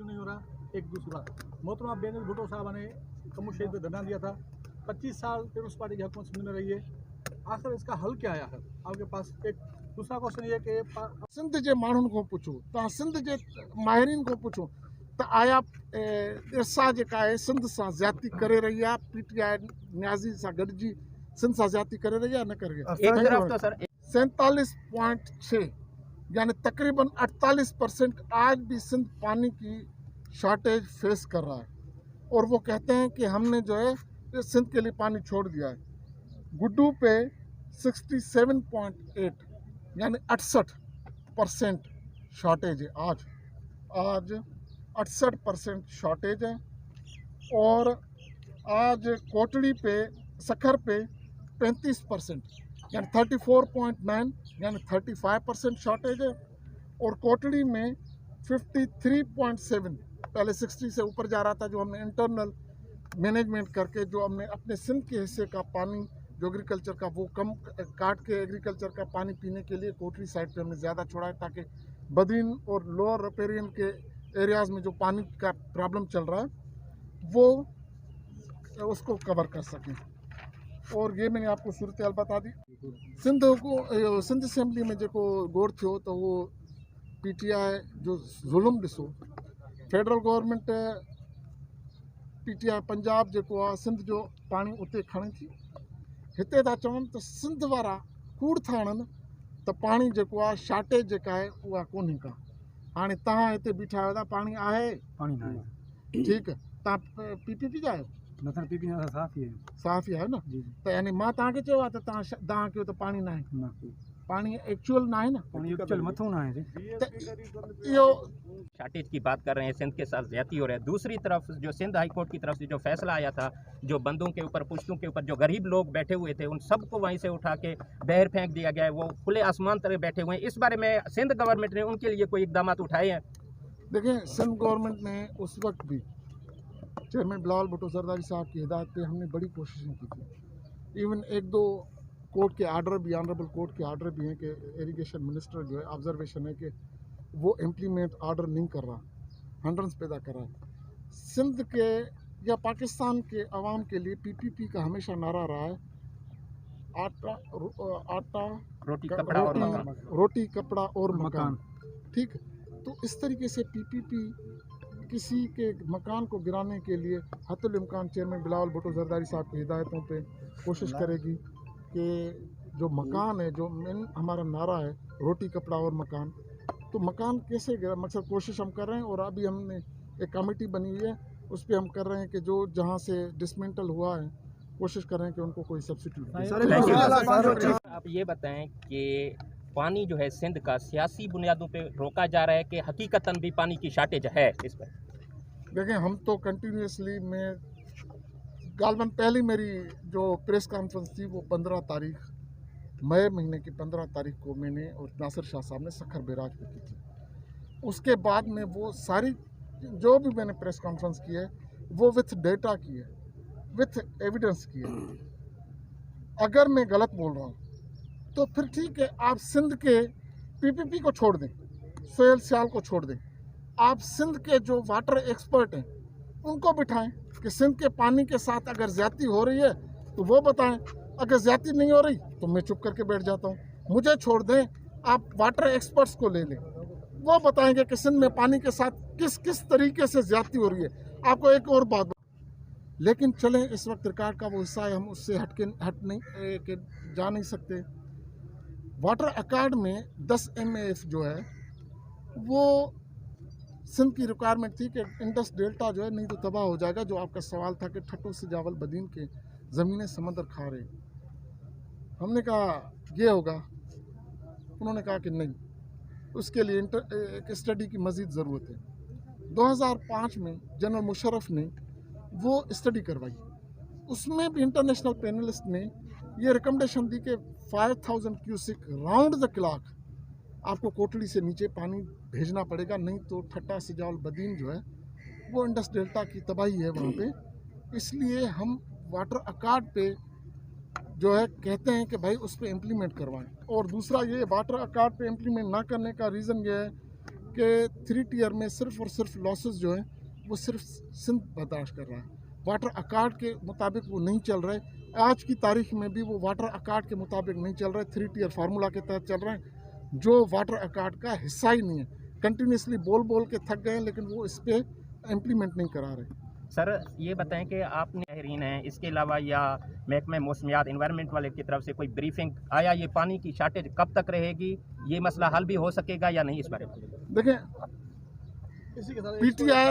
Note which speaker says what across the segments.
Speaker 1: क्यों नहीं हो रहा? एक दूसरा, मोहतरमा बेनज़ीर भुट्टो साहब ने कमर शहीद पे धरना दिया था, 25 साल पीपल्स पार्टी की हुकूमत सिंध में रही है, आखिर इसका हल क्या है? आखिर आपके पास एक दूसरा क्वेश्चन ये कि
Speaker 2: सिंध जे माण्हुनि खां पुछो, तव्हां सिंध जे माहिरीन खां पुछो त आया इरसा जेका आहे सिंध सां ज़्यादती करे रही आहे, PTI न्याज़ी सां गॾिजी सिंध सां ज़्यादती करे रही आहे, न करे रही? 47.6 यानी तकरीबन 48% आज भी सिंध पानी की शॉर्टेज फेस कर रहा है, और वो कहते हैं कि हमने जो है सिंध के लिए पानी छोड़ दिया है। गुड्डू पे 67.8 यानी 68% शॉर्टेज है आज 68% शॉर्टेज है। और आज कोटड़ी पे सखर पे 35% यानी 34.9 यानी 35% शॉर्टेज है। और कोटड़ी में 53.7, पहले 60 से ऊपर जा रहा था, जो हमने इंटरनल मैनेजमेंट करके जो हमने अपने सिंध के हिस्से का पानी जो एग्रीकल्चर का वो कम काट के एग्रीकल्चर का पानी पीने के लिए कोटरी साइड पे हमने ज़्यादा छोड़ा है, ताकि बदरीन और लोअर रिपेरियन के एरियाज़ में जो पानी का प्रॉब्लम चल रहा है वो उसको कवर कर सकें। और ये मैंने आपको सूरत हाल बता दी। सिंध असेंबली में जो गोड़ थो तो वो PTI जो जुल्म ॾिसो, फेडरल गवर्नमेंट PTI पंजाब जो सिंध जो पानी उते खणे थी, हिते था चवनि त सिंध वारा कूड़ था हणनि त पानी जेको आहे शॉर्टेज जेका आहे उहा कोन्हे का। हाणे तव्हां हिते बीठा आहियो था, पानी आहे?
Speaker 3: पानी ना है।
Speaker 2: ठीकु आहे, तव्हां PPP जा आहियो?
Speaker 3: नथन पीपी ना साफ ही है।
Speaker 2: साफ़ ई आहे न।
Speaker 3: जी
Speaker 2: त यानी मां तव्हांखे चयो आहे त तव्हां कयो त पानी न आहे,
Speaker 3: ना
Speaker 2: पानी एक्चुअल न आहे न।
Speaker 3: पानी एक्चुअल मथो ना है जी।
Speaker 2: त इहो
Speaker 4: शॉर्टेज की बात कर रहे हैं, सिंध के साथ ज्यादती हो रहा है। दूसरी तरफ जो सिंध हाई कोर्ट की तरफ से जो फैसला आया था, जो बंदों के ऊपर पुश्तों के ऊपर जो गरीब लोग बैठे हुए थे उन सबको वहीं से उठा के बहर फेंक दिया गया है, वो खुले आसमान तरह बैठे हुए हैं। इस बारे में सिंध गवर्नमेंट ने उनके लिए कोई इकदाम उठाए हैं?
Speaker 2: देखें, सिंध गवर्नमेंट ने उस वक्त भी चेयरमैन बिलावल भुट्टो जरदारी साहब की हिदायत पे हमने बड़ी कोशिशें की थी। इवन एक दो कोर्ट के आर्डर भी, ऑनरेबल कोर्ट के आर्डर भी हैं कि इरिगेशन मिनिस्टर जो है ऑब्जर्वेशन है कि वो इम्प्लीमेंट ऑर्डर नहीं कर रहा, हंड्रेंस पैदा कर रहा है। सिंध के या पाकिस्तान के अवाम के लिए PPP का हमेशा नारा रहा है आटा
Speaker 4: रोटी
Speaker 2: कपड़ा और मकान। ठीक, तो इस तरीके से PPP किसी के मकान को गिराने के लिए हतुल इम्कान चेयरमैन बिलावल भुट्टो जरदारी साहब की हिदायतों पे कोशिश करेगी कि जो मकान है, जो मेन हमारा नारा है रोटी कपड़ा और मकान, तो मकान कैसे गिरा, मकसद कोशिश हम कर रहे हैं। और अभी हमने एक कमेटी बनी हुई है, उस पर हम कर रहे हैं कि जो जहाँ से डिसमेंटल हुआ है कोशिश कर रहे हैं कि उनको कोई सब्सिट्यूट।
Speaker 4: आप ये बताएं कि पानी जो है सिंध का सियासी बुनियादों पे रोका जा रहा है कि हकीकतन भी पानी की शॉर्टेज है? इस पर
Speaker 2: देखें, हम तो कंटिन्यूसली में गालबन पहली मेरी जो प्रेस कॉन्फ्रेंस थी वो 15 तारीख मई महीने की 15 तारीख को मैंने और नासिर शाह साहब ने सखर बैराज पे की थी। उसके बाद में वो सारी जो भी मैंने प्रेस कॉन्फ्रेंस की है वो विथ डेटा की है, विथ एविडेंस की है। अगर मैं गलत बोल रहा हूँ तो फिर ठीक है, आप सिंध के PPP को छोड़ दें, सोहेल सियाल को छोड़ दें, आप सिंध के जो वाटर एक्सपर्ट हैं उनको बिठाएं कि सिंध के पानी के साथ अगर ज़्यादती हो रही है तो वो बताएं, अगर ज़्यादती नहीं हो रही तो मैं चुप करके बैठ जाता हूँ। मुझे छोड़ दें, आप वाटर एक्सपर्ट्स को ले लें, वो बताएंगे कि सिंध में पानी के साथ किस किस तरीके से ज़्यादती हो रही है। आपको एक और बात, लेकिन चलें, इस वक्त रिकॉर्ड का वो हिस्सा है, हम उससे हट नहीं जा नहीं सकते। वाटर अकार्ड में 10 MAF जो है वो सिंध की रिक्वायरमेंट थी कि इंडस डेल्टा जो है नहीं तो तबाह हो जाएगा। जो आपका सवाल था कि ठट्टो से जावल बदीन के ज़मीनें समंदर खा रहे, हमने कहा ये होगा, उन्होंने कहा कि नहीं, उसके लिए एक स्टडी की मज़ीद ज़रूरत है। 2005 में जनरल मुशर्रफ ने वो स्टडी करवाई, उसमें भी इंटरनेशनल पैनलिस्ट ने ये रिकमेंडेशन दी कि 5000 क्यूसिक राउंड द क्लॉक आपको कोटड़ी से नीचे पानी भेजना पड़ेगा, नहीं तो ठट्टा सिजावल बदीन जो है वो इंडस डेल्टा की तबाही है वहाँ पे। इसलिए हम वाटर अकार्ड पे जो है कहते हैं कि भाई उस पर इम्प्लीमेंट करवाएं। और दूसरा ये वाटर अकार्ड पे इम्प्लीमेंट ना करने का रीज़न ये है कि 3 टियर में सिर्फ और सिर्फ लॉसेस जो हैं वो सिर्फ सिंध बर्दाश्त कर रहा है। वाटर अकार्ड के मुताबिक वो नहीं चल रहे। आज की तारीख में भी वो वाटर अकार्ड के मुताबिक नहीं चल रहे, 3 टियर फार्मूला के तहत चल रहे हैं, जो वाटर अकार्ड का हिस्सा ही नहीं है। कंटिन्यूसली बोल बोल के थक गए हैं, लेकिन वो इस पर इम्प्लीमेंट नहीं करा रहे।
Speaker 4: सर ये बताएं कि आपने माहिरीन हैं, इसके अलावा या महकमे मौसमियात इन्वायरमेंट वाले की तरफ से कोई ब्रीफिंग आया, ये पानी की शार्टेज कब तक रहेगी, ये मसला हल भी हो सकेगा या नहीं, इस बारे में?
Speaker 2: देखें,
Speaker 1: इसी के साथ
Speaker 2: PTI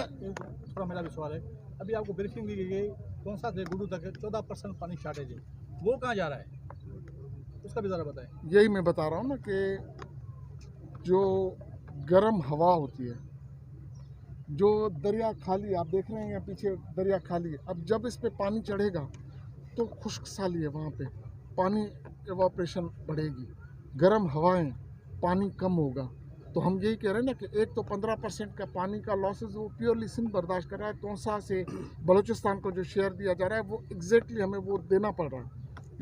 Speaker 1: थोड़ा मेरा भी सवाल है, अभी आपको ब्रीफिंग दी गई, कौन सा से गुडू तक 14% पानी शार्टेज है, वो कहाँ जा रहा है, उसका भी ज़रा बताएं।
Speaker 2: यही मैं बता रहा हूँ ना कि जो गर्म हवा होती है, जो दरिया खाली, आप देख रहे हैं यहाँ पीछे दरिया खाली है, अब जब इस पे पानी चढ़ेगा तो खुश्क साली है, वहाँ पे पानी एवापोरेशन बढ़ेगी, गर्म हवाएं, पानी कम होगा। तो हम यही कह रहे हैं ना कि एक तो 15% का पानी का लॉसेस वो प्योरली सिंध बर्दाश्त कर रहा है, तोसा से बलूचिस्तान को जो शेयर दिया जा रहा है वो एग्जैक्टली हमें वो देना पड़ रहा है,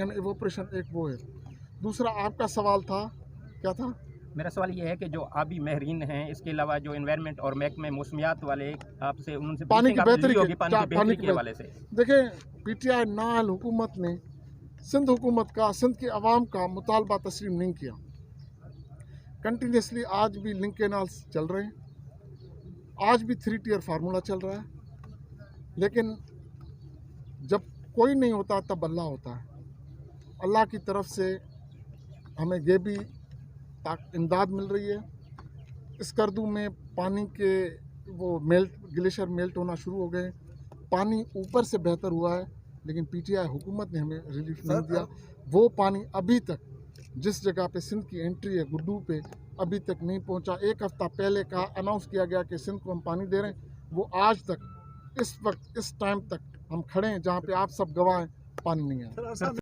Speaker 2: यानी एवापोरेशन एक वो है। दूसरा आपका सवाल था, क्या था?
Speaker 4: मेरा सवाल ये है कि जो आबी माहिरीन हैं, इसके अलावा जो एनवायरनमेंट और महकमे मौसमियात वाले आपसे उनसे
Speaker 2: पानी की बेहतरी
Speaker 4: होगी, पानी की बेहतरी के हवाले से।
Speaker 2: देखें, PTI नाल हुकूमत ने सिंध हुकूमत का, सिंध की आवाम का मुतालबा तस्लीम नहीं किया। कंटिन्यूसली आज भी लिंक कैनाल्स चल रहे हैं, आज भी 3 टियर फार्मूला चल रहा है, लेकिन जब कोई नहीं होता तब अल्लाह होता है। अल्लाह की तरफ से हमें ये भी इमदाद मिल रही है। स्कर्दू में पानी के वो ग्लेशियर मेल्ट होना शुरू हो गए, पानी ऊपर से बेहतर हुआ है, लेकिन PTI हुकूमत ने हमें रिलीफ नहीं दिया। वो पानी अभी तक जिस जगह पे सिंध की एंट्री है गुड्डू पे, अभी तक नहीं पहुंचा। 1 हफ्ता पहले कहा, अनाउंस किया गया कि सिंध को हम पानी दे रहे हैं, वो आज तक इस वक्त इस टाइम तक हम खड़े हैं जहाँ पे आप सब गवाह हैं, पानी नहीं आया।